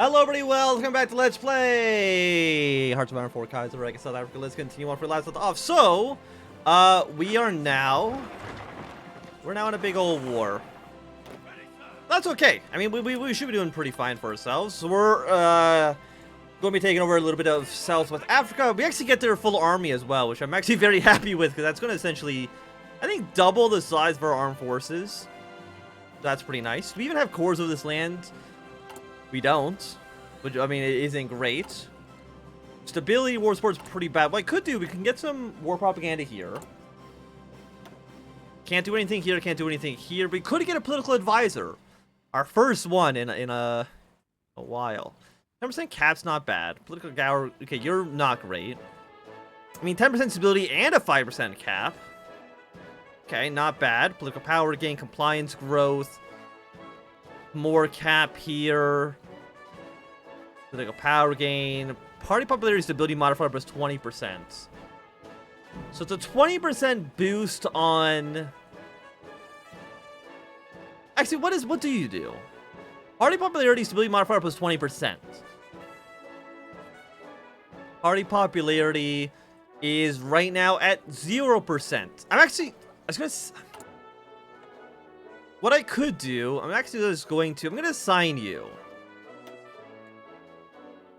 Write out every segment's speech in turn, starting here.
Hello everybody, welcome back to Let's Play Hearts of Iron 4 Kaiserreich in South Africa. Let's continue on for last off. So, we're now in a big old war. That's okay. I mean, we should be doing pretty fine for ourselves. So we're going to be taking over a little bit of Southwest Africa. We actually get their full army as well, which I'm actually very happy with, because that's going to essentially, I think, double the size of our armed forces. That's pretty nice. We even have cores of this land. We don't, which, I mean, it isn't great. Stability, war support's pretty bad. What I could do, we can get some war propaganda here. Can't do anything here, can't do anything here. We could get a political advisor. Our first one in a while. 10% cap's not bad. Political gower, okay, you're not great. I mean, 10% stability and a 5% cap. Okay, not bad. Political power gain, compliance growth. More cap here. Political power gain. Party popularity stability modifier plus 20%. So it's a 20% boost on... Actually, what do you do? Party popularity stability modifier plus 20%. Party popularity is right now at 0%. I was gonna... What I could do, I'm gonna assign you.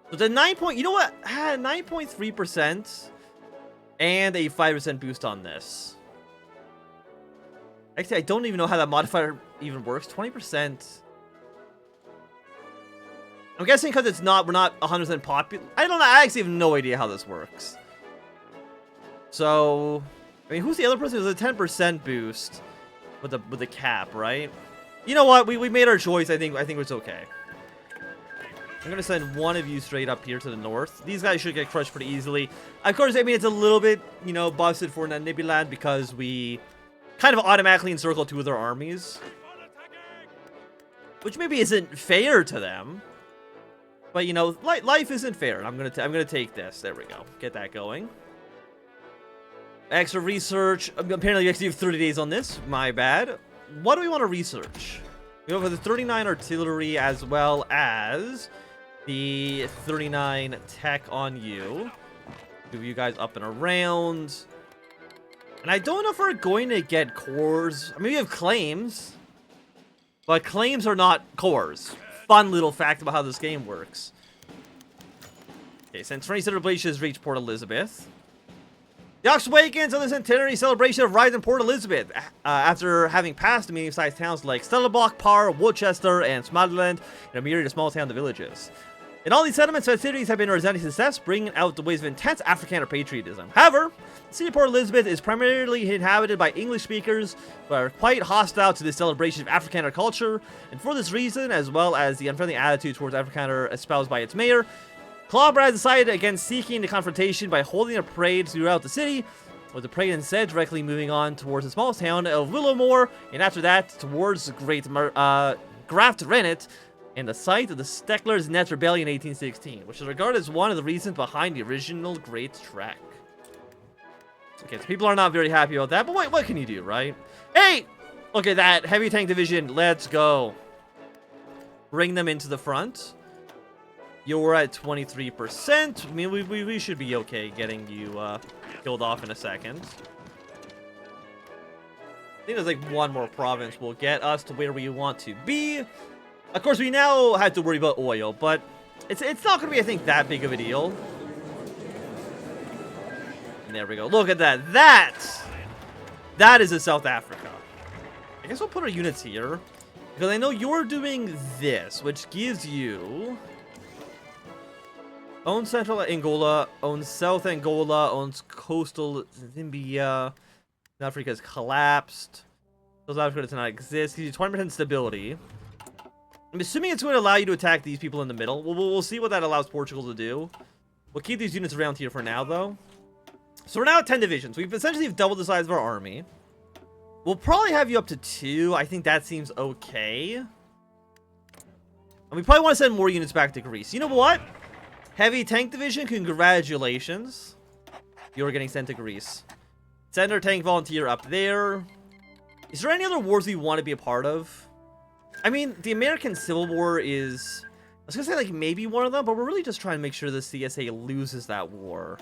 So the 9 point, you know what? 9.3% and a 5% boost on this. Actually, I don't even know how that modifier even works. 20%. I'm guessing because we're not 100% popular. I don't know. I actually have no idea how this works. So, I mean, who's the other person? There's a 10% boost. With the cap, right? You know what? We made our choice. I think it's okay. I'm gonna send one of you straight up here to the north. These guys should get crushed pretty easily. Of course, I mean, it's a little bit, you know, busted for Namibia land because we kind of automatically encircle two of their armies, which maybe isn't fair to them. But you know, life isn't fair. I'm gonna take this. There we go. Get that going. Extra research. Apparently, we actually have 30 days on this. My bad. What do we want to research? We have the 39 artillery as well as the 39 tech on you. Move you guys up and around. And I don't know if we're going to get cores. I mean, we have claims. But claims are not cores. Fun little fact about how this game works. Okay, since 20 celebrations reached Port Elizabeth. The Ox awakens on the centenary celebration of Rise in Port Elizabeth, after having passed the medium-sized towns like Stellenbosch, Par, Woodchester, and Smaland, and a myriad of small town villages. In all these settlements, festivities have been a resounding success, bringing out the waves of intense Afrikaner patriotism. However, the city of Port Elizabeth is primarily inhabited by English speakers who are quite hostile to this celebration of Afrikaner culture, and for this reason, as well as the unfriendly attitude towards Afrikaner espoused by its mayor, Clawbrad has decided against seeking the confrontation by holding a parade throughout the city, with the parade instead directly moving on towards the small town of Willowmore, and after that towards the great Graft Rennet, and the site of the Steckler's Net Rebellion in 1816, which is regarded as one of the reasons behind the original Great Trek. Okay, so people are not very happy about that, but what can you do, right? Hey! Look at that, heavy tank division, let's go. Bring them into the front. You're at 23%. I mean, we should be okay getting you killed off in a second. I think there's like one more province will get us to where we want to be. Of course, we now have to worry about oil, but it's not going to be, I think, that big of a deal. And there we go. Look at that. That is a South Africa. I guess we'll put our units here, because I know you're doing this, which gives you... Owns Central Angola, owns South Angola, owns coastal Zambia. South Africa has collapsed. South Africa does not exist. Gives you 20% stability. I'm assuming it's going to allow you to attack these people in the middle. We'll see what that allows Portugal to do. We'll keep these units around here for now, though. So we're now at 10 divisions. We've essentially doubled the size of our army. We'll probably have you up to 2. I think that seems okay. And we probably want to send more units back to Greece. You know what? Heavy tank division, congratulations. You're getting sent to Greece. Send our tank volunteer up there. Is there any other wars we want to be a part of? I mean, the American Civil War is was gonna say, like, maybe one of them, but we're really just trying to make sure the CSA loses that war.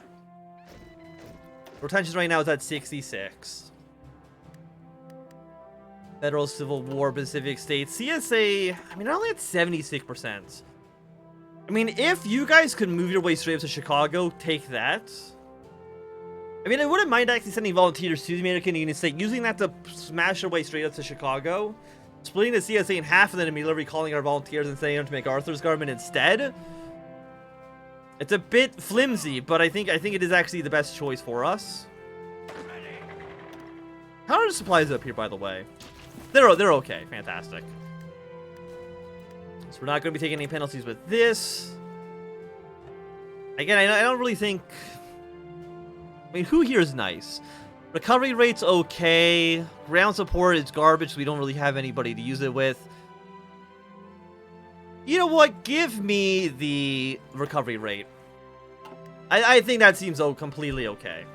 Retention right now is at 66. Federal Civil War, Pacific States. CSA, I mean, they're only at 76%. I mean, if you guys could move your way straight up to Chicago, take that. I mean, I wouldn't mind actually sending volunteers to the American Union State, using that to smash their way straight up to Chicago, splitting the CSA in half, and then immediately recalling our volunteers and sending them to make Arthur's government instead. It's a bit flimsy, but I think it is actually the best choice for us. How are the supplies up here, by the way? They're okay. Fantastic. So we're not going to be taking any penalties with this. Again, I don't really think... I mean, who here is nice? Recovery rate's okay. Ground support is garbage, so we don't really have anybody to use it with. You know what? Give me the recovery rate. I think that seems completely okay.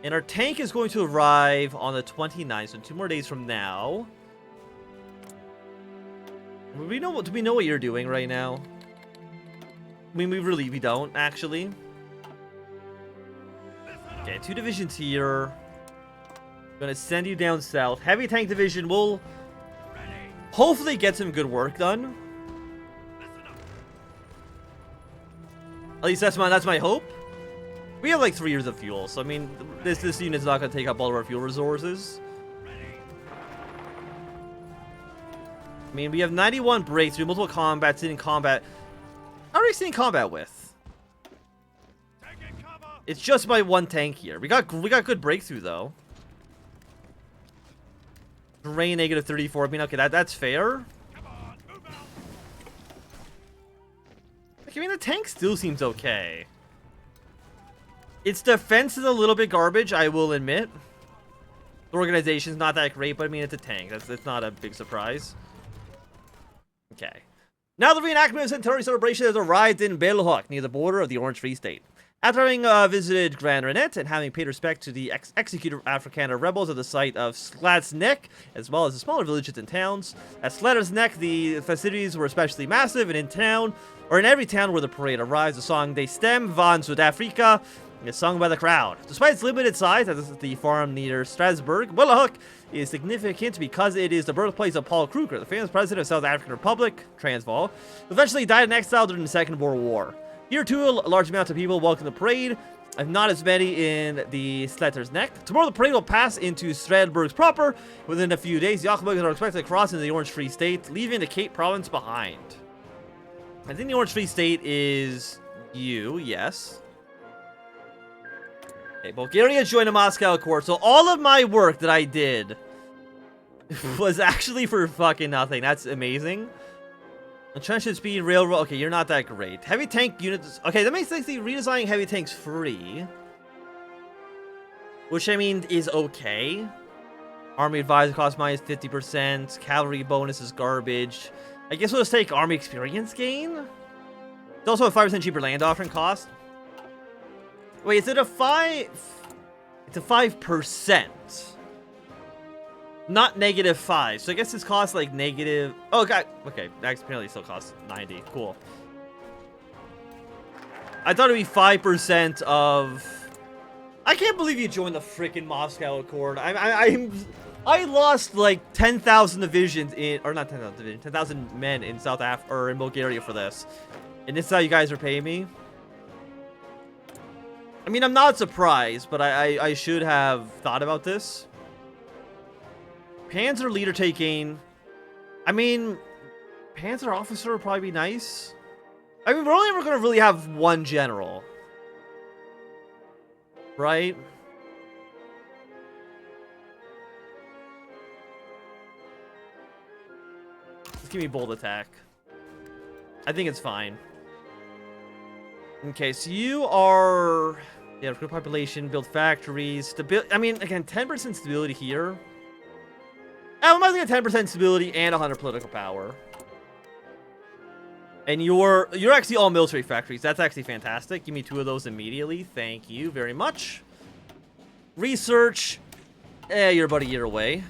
And our tank is going to arrive on the 29th, so 2 more days from now. Do we know what you're doing right now? I mean, we don't, actually. Okay, 2 divisions here. Gonna send you down south. Heavy tank division will hopefully get some good work done. At least that's my hope. We have like 3 years of fuel, so I mean, this unit's not gonna take up all of our fuel resources. I mean, we have 91 breakthrough, multiple combats in combat. How are we seeing combat with? It's just my 1 tank here. We got good breakthrough though. Terrain negative 34. I mean, okay, that's fair. I mean, the tank still seems okay. Its defense is a little bit garbage, I will admit. The organization's not that great, but I mean, it's a tank. That's not a big surprise. Okay. Now the reenactment of Centenary Celebration has arrived in Bellhook, near the border of the Orange Free State. After having visited Grand Renette and having paid respect to the executed Afrikaner rebels at the site of Slat's Neck, as well as the smaller villages and towns, at Slatter's Neck, the festivities were especially massive, and in every town where the parade arrives, the song De Stem van Zuid-Afrika is sung by the crowd. Despite its limited size, as the farm near Strasbourg, Bellhoek is significant because it is the birthplace of Paul Kruger, the famous president of South African Republic, Transvaal, who eventually died in exile during the Second World War. Here, too, a large amount of people welcome the parade, if not as many in the Slatter's Neck. Tomorrow, the parade will pass into Strasbourg proper. Within a few days, the Occupants are expected to cross into the Orange Free State, leaving the Cape Province behind. I think the Orange Free State is you, yes. Okay, Bulgaria joined the Moscow Accord, so all of my work that I did was actually for fucking nothing. That's amazing. Entrenchment speed, railroad. Okay, you're not that great. Heavy tank units. Okay, that makes sense. Redesigning heavy tanks free, which I mean is okay. Army advisor cost minus 50%. Cavalry bonus is garbage. I guess we'll just take army experience gain. It's also a 5% cheaper land offering cost. Wait, is it a 5? It's a 5%. Not -5. So I guess this costs like negative. Oh, God. Okay. That apparently still costs 90. Cool. I thought it'd be 5% of. I can't believe you joined the freaking Moscow Accord. I lost like 10,000 divisions in, or not 10,000 divisions, 10,000 men in South Africa or in Bulgaria for this. And this is how you guys are paying me. I mean, I'm not surprised, but I should have thought about this. Panzer leader taking. I mean, Panzer officer would probably be nice. I mean, we're only ever going to really have 1 general. Right? Just give me bold attack. I think it's fine. Okay, so you are. Yeah, recruit population, build factories, stability. I mean, again, 10% stability here. I might get 10% stability and 100 political power. And you're actually all military factories. That's actually fantastic. Give me 2 of those immediately. Thank you very much. Research. You're about a year away.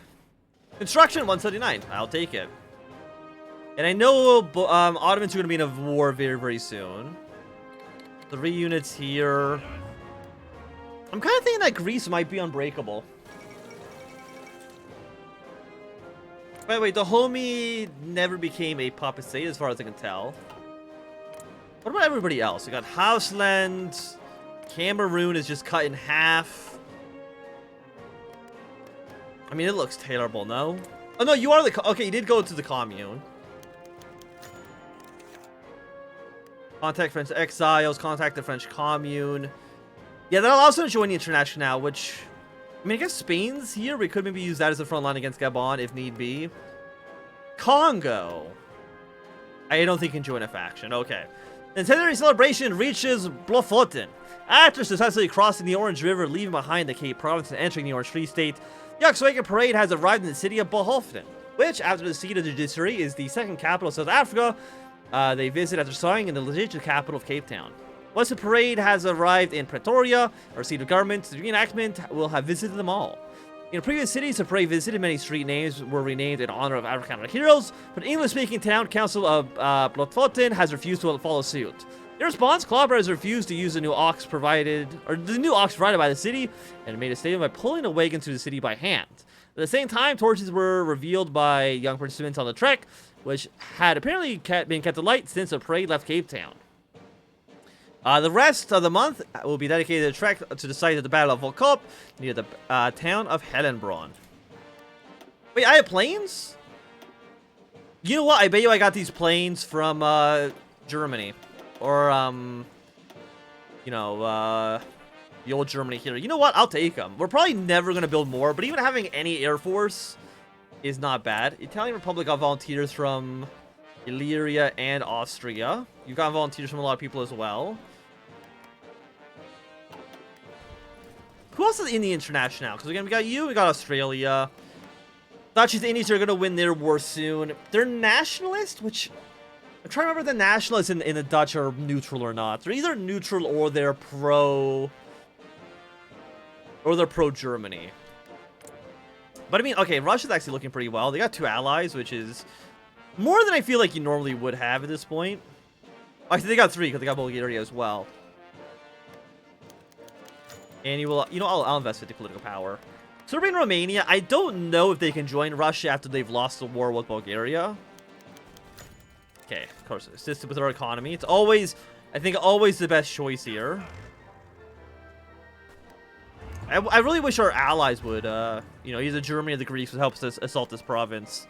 Construction 179. I'll take it. And I know Ottomans are going to be in a war very, very soon. 3 units here. I'm kind of thinking that Greece might be unbreakable. By the way, Dahomey never became a puppet state as far as I can tell. What about everybody else? We got Houseland. Cameroon is just cut in half. I mean, it looks terrible, no? Oh, no, you are the... Okay, you did go to the commune. Contact French exiles. Contact the French commune. Yeah, that allows them to join the International, which... I mean, I guess Spain's here. We could maybe use that as a front line against Gabon if need be. Congo. I don't think can join a faction. Okay. The centenary celebration reaches Bloemfontein. After successfully crossing the Orange River, leaving behind the Cape Province and entering the Orange Free State, the Oxwagon Parade has arrived in the city of Bloemfontein, which, after the seat of the judiciary, is the second capital of South Africa. They visit after starting in the legitimate capital of Cape Town. Once the parade has arrived in Pretoria, our seat of government, the reenactment will have visited them all. In previous cities, the parade visited many street names were renamed in honor of Afrikaner heroes, but the English-speaking town council of Bloemfontein has refused to follow suit. In response, Clawbearers refused to use the new ox provided by the city, and made a statement by pulling a wagon through the city by hand. At the same time, torches were revealed by young participants on the trek, which had apparently been kept alight since the parade left Cape Town. The rest of the month will be dedicated to the trek to the site of the Battle of Volkop near the town of Hellenbronn. Wait, I have planes? You know what? I bet you I got these planes from Germany. Or, you know, the old Germany here. You know what? I'll take them. We're probably never going to build more, but even having any Air Force is not bad. Italian Republic got volunteers from Illyria and Austria. You've got volunteers from a lot of people as well. Who else is in the International? Because again, we got you, we got Australia. Dutchies, the Indies are going to win their war soon. They're nationalist, which... I'm trying to remember if the nationalists in the Dutch are neutral or not. They're either neutral or they're pro... Or they're pro-Germany. But I mean, okay, Russia's actually looking pretty well. They got 2 allies, which is... more than I feel like you normally would have at this point. Actually, they got 3 because they got Bulgaria as well. And you will, you know, I'll invest 50 political power. Serbia and Romania, I don't know if they can join Russia after they've lost the war with Bulgaria. Okay, of course, assisted with our economy. It's always, I think, always the best choice here. I really wish our allies would, you know, either Germany or the Greeks would help us assault this province.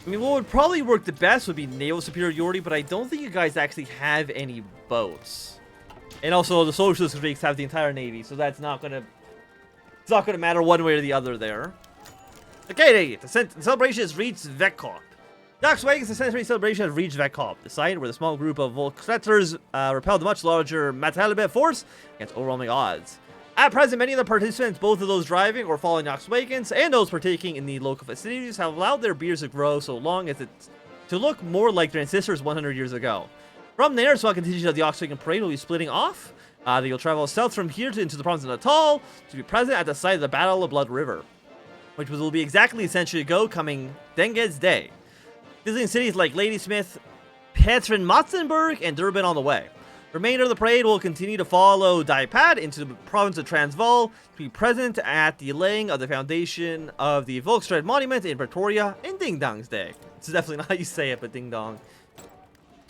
I mean, what would probably work the best would be naval superiority, but I don't think you guys actually have any boats. And also, the Socialist Greeks have the entire navy, so that's not gonna... It's not gonna matter one way or the other there. Okay, the celebration has reached Vekop. Next week, the centenary celebration has reached Vekop, the site where the small group of Volksretters repelled the much larger Matalibet force against overwhelming odds. At present, many of the participants, both of those driving or following Oxwagons, and those partaking in the local festivities, have allowed their beards to grow so long as it's to look more like their ancestors 100 years ago. From there, small contingent of the Oxwagon Parade will be splitting off. They will travel south from here into the province of Natal to be present at the site of the Battle of Blood River, which will be exactly a century ago, coming Denget's Day. Visiting cities like Ladysmith, Pietermaritzburg, and Durban on the way. The remainder of the parade will continue to follow Daipad into the province of Transvaal to be present at the laying of the foundation of the Volksstad Monument in Pretoria in Ding Dong's Day. It's definitely not how you say it, but Ding Dong.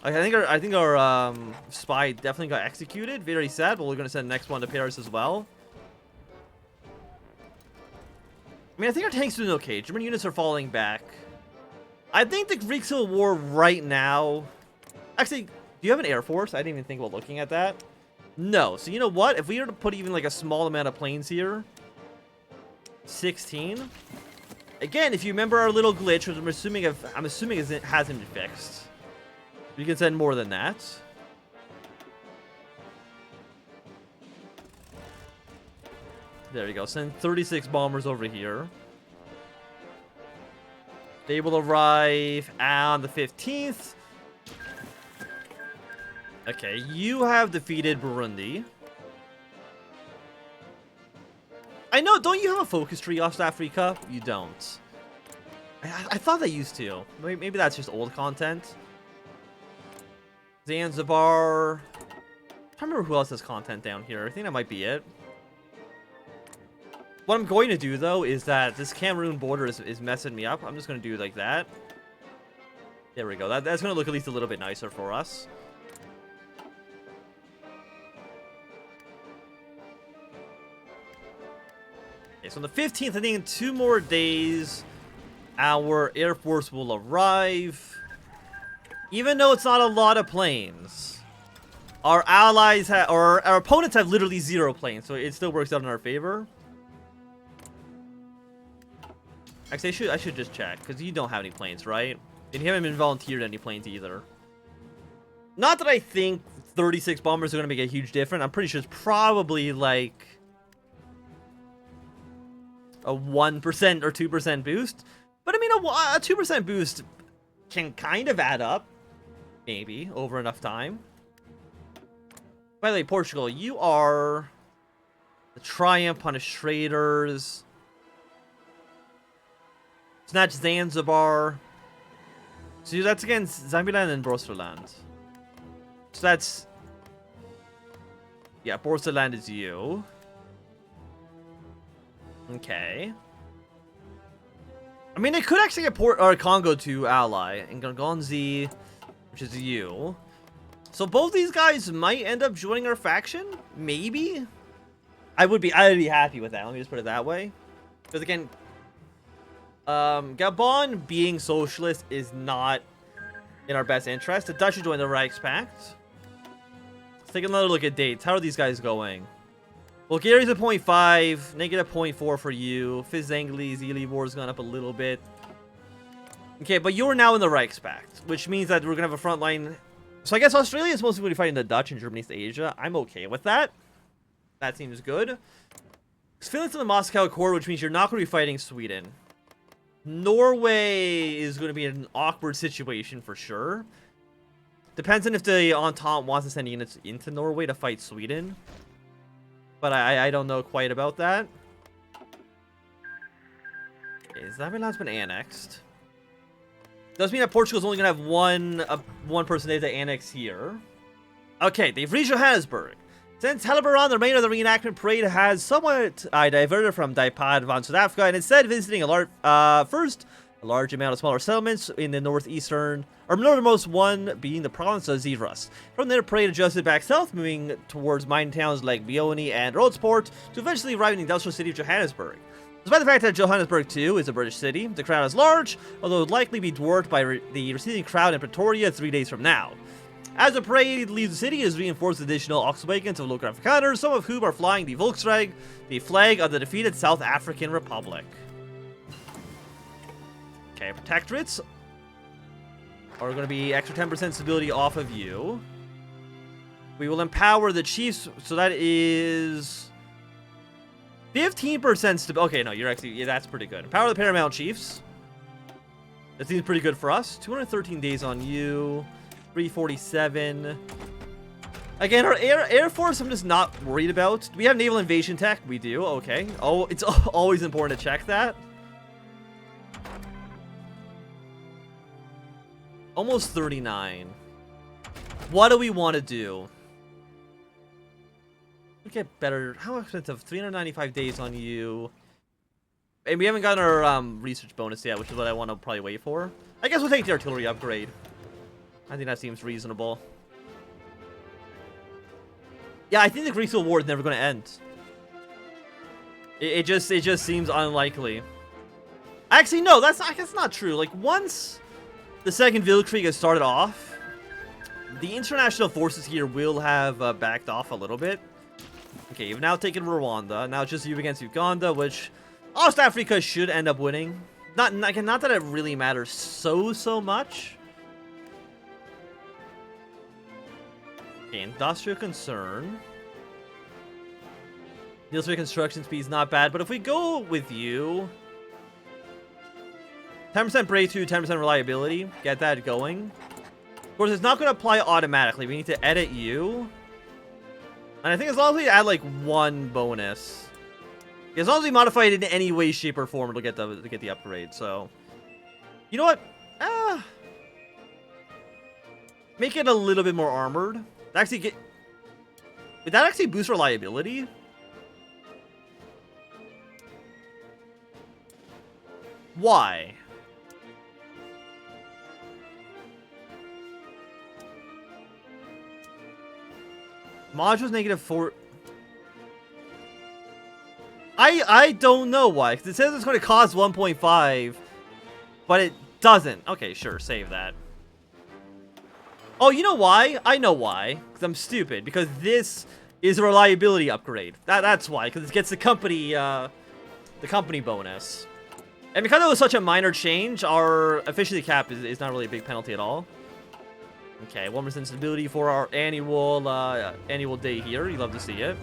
Okay, I think our spy definitely got executed. Very sad, but we're going to send the next one to Paris as well. I mean, I think our tanks are doing okay. German units are falling back. I think the Greek Civil War right now... Actually, do you have an Air Force? I didn't even think about looking at that. No. So you know what? If we were to put even like a small amount of planes here... 16. Again, if you remember our little glitch, which I'm assuming it hasn't been fixed. You can send more than that. There you go. Send 36 bombers over here. They will arrive on the 15th. Okay, you have defeated Burundi. I know, don't you have a focus tree off Africa? You don't. I thought they used to. Maybe that's just old content. Zanzibar. I'm trying to remember who else has content down here. I think that might be it. What I'm going to do, though, is that this Cameroon border is messing me up. I'm just going to do like that. There we go. That's going to look at least a little bit nicer for us. Okay, so on the 15th, I think in 2 more days, our Air Force will arrive. Even though it's not a lot of planes, our allies have, or our opponents have literally 0 planes, so it still works out in our favor. Actually, I should just check, because you don't have any planes, right? And you haven't been volunteered any planes either. Not that I think 36 bombers are going to make a huge difference. I'm pretty sure it's probably like a 1% or 2% boost. But I mean, a 2% boost can kind of add up. Maybe, over enough time. By the way, Portugal, you are the Triumph, Punish Traders. Snatch Zanzibar. So that's against Zambiland and Borsaland. So that's... yeah, Borsaland is you. Okay. I mean, they could actually get Congo to ally. And Gongonzi, which is you. So both these guys might end up joining our faction? Maybe? I'd be happy with that. Let me just put it that way. Because again... Gabon being socialist is not in our best interest. The Dutch should join the Reichspakt. Let's take another look at dates. How are these guys going? Bulgaria's at 0.5, negative 0.4 for you. Fizangli, Zilibor's gone up a little bit. Okay, but you're now in the Reichspakt, which means that we're gonna have a front line. So I guess Australia is mostly going to be fighting the Dutch and Germany to Asia. I'm okay with that. That seems good. Finland's in the Moscow Accord, which means you're not going to be fighting Sweden. Norway is going to be in an awkward situation for sure. Depends on if the Entente wants to send units into Norway to fight Sweden. But I don't know quite about that. Okay, Zambiland's been annexed. Does mean that Portugal's only going to have one person they have to annex here. Okay, they've reached Johannesburg. Since Hellebrand, the remainder of the reenactment parade has somewhat diverted from Daipad van South Africa and instead visiting a large amount of smaller settlements in the northernmost one being the province of Zeebrugge. From there, parade adjusted back south, moving towards mining towns like Bioni and Rhodesport to eventually arrive in the industrial city of Johannesburg. Despite the fact that Johannesburg, too, is a British city, the crowd is large, although it would likely be dwarfed by the receding crowd in Pretoria 3 days from now. As the parade leaves the city, it is reinforced with additional Oxwagons of local Afrikaners, some of whom are flying the Volksflag, the flag of the defeated South African Republic. Okay, Protectorates are going to be extra 10% stability off of you. We will empower the chiefs, so that is 15% stability. Okay, no, you're actually, yeah, that's pretty good. Empower the Paramount Chiefs. That seems pretty good for us. 213 days on you. 347. Again, our air force, I'm just not worried about. Do we have naval invasion tech? We do. Okay. Oh, it's always important to check that. Almost 39. What do we want to do? We get better. How expensive? 395 days on you. And we haven't gotten our research bonus yet, which is what I want to probably wait for. I guess we'll take the artillery upgrade. I think that seems reasonable. Yeah, I think the Greek Civil War is never going to end. It just seems unlikely. Actually, no, that's not true. Like, once the Second Weltkrieg has started off, the international forces here will have backed off a little bit. Okay, you've now taken Rwanda. Now it's just you against Uganda, which East Africa should end up winning. Not that it really matters so much. Okay, industrial concern. Military construction speed is not bad, but if we go with you, 10% breakthrough, 10% reliability, get that going. Of course, it's not going to apply automatically. We need to edit you. And I think as long as we add like 1 bonus, as long as we modify it in any way, shape, or form, it'll get the upgrade. So You know what? Make it a little bit more armored. Would that actually boost reliability? Why? Modules -4. I don't know why, because it says it's going to cost 1.5, but it doesn't. Okay, sure, save that. Oh, you know why? I know why. Because I'm stupid. Because this is a reliability upgrade. That's why. Because it gets the company bonus. And because it was such a minor change, our efficiency cap is not really a big penalty at all. Okay, 1% stability for our annual day here. You love to see it.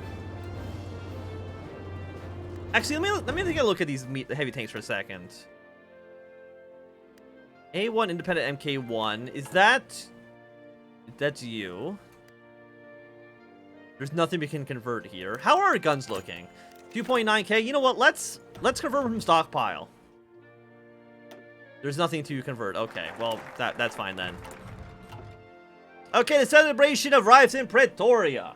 Actually, let me take a look at these heavy tanks for a second. A1 independent MK1. Is that... That's you. There's nothing we can convert here. How are our guns looking? 2.9k. You know what? Let's convert from stockpile. There's nothing to convert. Okay, well, that's fine then. Okay, the celebration arrives in Pretoria.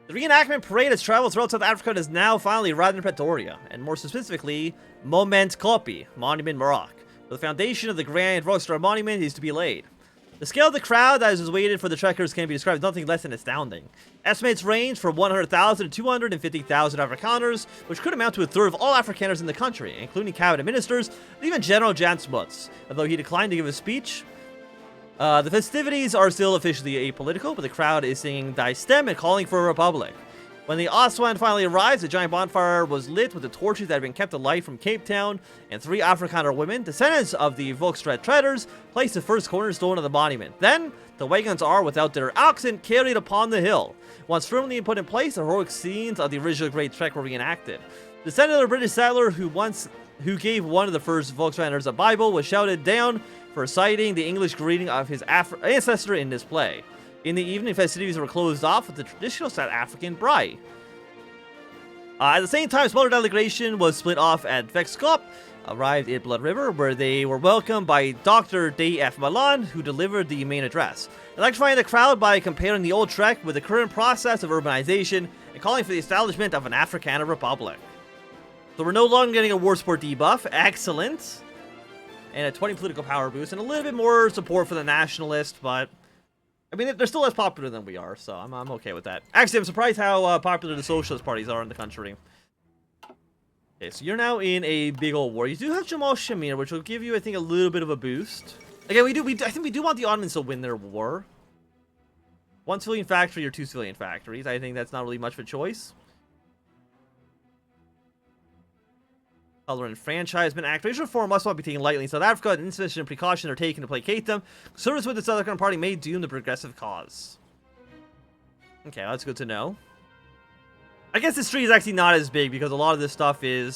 The reenactment parade has traveled throughout South Africa and has now finally arrived in Pretoria, and more specifically, Moment Kopi, Monument Maroc, where the foundation of the Grand Volkswagen Monument is to be laid. The scale of the crowd that is waited for the trekkers can be described as nothing less than astounding. Estimates range from 100,000 to 250,000 Afrikaners, which could amount to a third of all Afrikaners in the country, including cabinet ministers, and even General Jan Smuts, although he declined to give a speech. The festivities are still officially apolitical, but the crowd is singing Die Stem and calling for a republic. When the Oswan finally arrives, a giant bonfire was lit with the torches that had been kept alight from Cape Town, and 3 Afrikaner women, descendants of the Volksstraat traders, placed the first cornerstone of the monument. Then, the wagons are, without their oxen, carried upon the hill. Once firmly put in place, the heroic scenes of the original Great Trek were reenacted. The descendant of a British settler who gave one of the first Volkswageners a Bible was shouted down for citing the English greeting of his ancestor in display. In the evening, festivities were closed off with the traditional South African braai. At the same time, a smaller delegation was split off at Vexkop, arrived at Blood River, where they were welcomed by Dr. D.F. Malan, who delivered the main address, electrifying the crowd by comparing the old Trek with the current process of urbanization and calling for the establishment of an Afrikaner republic. So we're no longer getting a war support debuff. Excellent. And a 20 political power boost and a little bit more support for the nationalist, but I mean, they're still less popular than we are, so I'm okay with that. Actually, I'm surprised how popular the socialist parties are in the country. Okay, so you're now in a big old war. You do have Jamal Shamir, which will give you, I think, a little bit of a boost. Again, I think we do want the Ottomans to win their war. 1 civilian factory or 2 civilian factories. I think that's not really much of a choice. Tolerant enfranchisement activation reform must not be taken lightly in South Africa, and insufficient precautions are taken to placate them. Service with the South African Party may doom the progressive cause. Okay, that's good to know. I guess this tree is actually not as big because a lot of this stuff here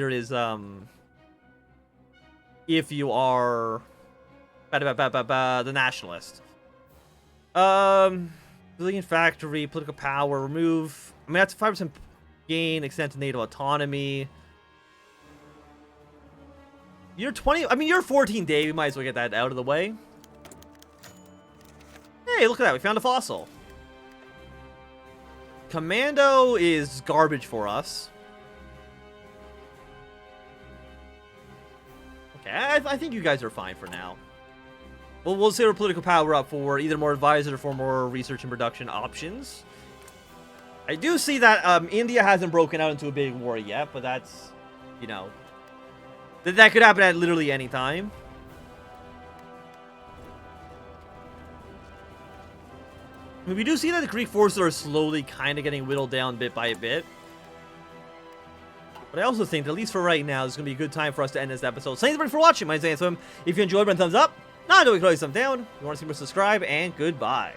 is if you are the nationalist. Civilian factory, political power, remove. I mean, that's 5% gain, extent to NATO autonomy. You're 20. I mean, you're 14 day. We might as well get that out of the way. Hey, look at that. We found a fossil. Commando is garbage for us. Okay, I think you guys are fine for now. We'll save our political power up for either more advisors or for more research and production options. I do see that India hasn't broken out into a big war yet, but that's, you know, that could happen at literally any time. I mean, we do see that the Greek forces are slowly kind of getting whittled down bit by bit. But I also think that, at least for right now, this is going to be a good time for us to end this episode. Thanks everybody for watching. My name is Swim. If you enjoyed, run thumbs up. Not doing, thumbs down. If you want to see more, subscribe, and goodbye.